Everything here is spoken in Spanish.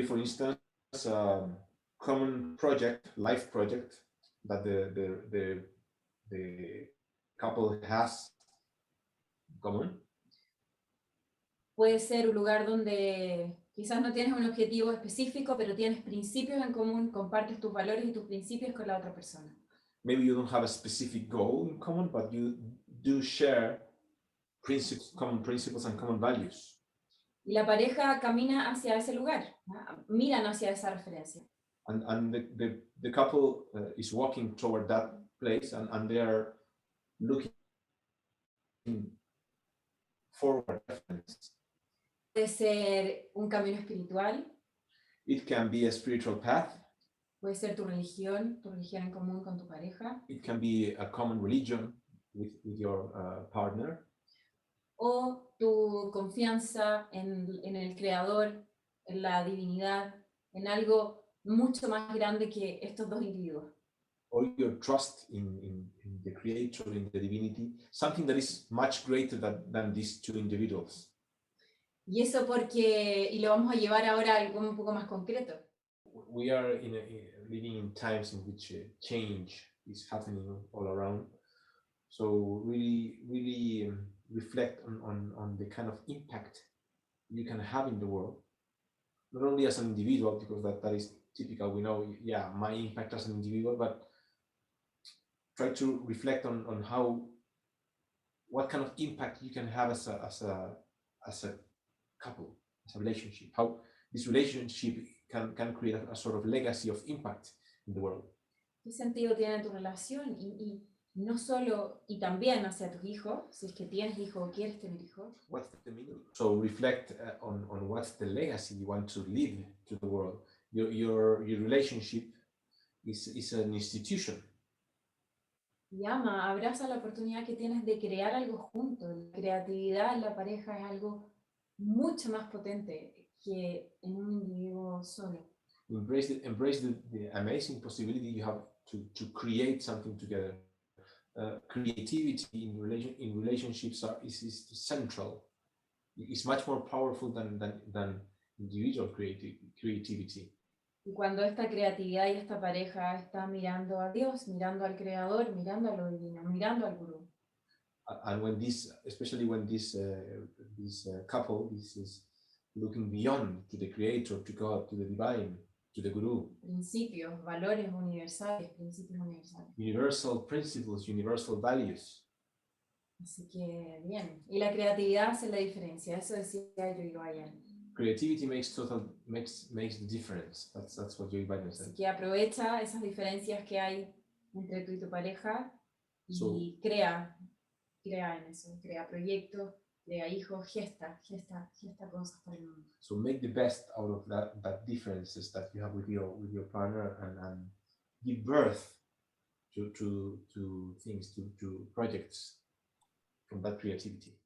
be, for instance, a common project, life project that the couple has in common. Puede ser un lugar donde quizás no tienes un objetivo específico, pero tienes principios en común, compartes tus valores y tus principios con la otra persona. Maybe you don't have a specific goal in common, but you do share principles, common principles and common values. Y la pareja camina hacia ese lugar, ¿no? Miran hacia esa referencia. And the couple is walking toward that place, and they are looking forward. Puede ser un camino espiritual. It can be a spiritual path. Puede ser tu religión en común con tu pareja. It can be a common religion with your partner. O tu confianza en el Creador, en la divinidad, en algo mucho más grande que estos dos individuos. Or your trust in the Creator, in the divinity, something that is much greater than these two individuals. Y eso y lo vamos a llevar ahora a algo un poco más concreto. We are living in times in which change is happening all around. So really reflect on the kind of impact you can have in the world, not only as an individual, because that is typical. We know, yeah, my impact as an individual, but try to reflect on what kind of impact you can have as a couple, as a relationship. How this relationship can create a sort of legacy of impact in the world. ¿Qué sentido tiene tu relación? Y no solo, y también hacia tus hijos, si es que tienes hijos o quieres tener hijos. What's the meaning? So reflect on what's the legacy you want to leave to the world. Your relationship is an institution. Y ama, abraza la oportunidad que tienes de crear algo juntos. La creatividad en la pareja es algo mucho más potente que en un individuo solo. Embrace the amazing possibility you have to create something together. Creativity in relationships is central. It's much more powerful than individual creativity. Y cuando esta creatividad y esta pareja está mirando a Dios, mirando al Creador, mirando a lo divino, mirando al Gurú. And when especially when this couple is looking beyond to the Creator, to God, to the Divine, to the Guru. Principios, valores universales, principios universales. Universal principles, universal values. Así que bien. Y la creatividad hace la diferencia. Eso decía yo y Ryan. Creativity makes the difference. That's what Joey Biden said. Así que aprovecha esas diferencias que hay entre tú y tu pareja y crea en eso, crea proyectos, crea hijos, gesta cosas para el mundo. So make the best out of that differences that you have with your partner and give birth to things, to projects from that creativity.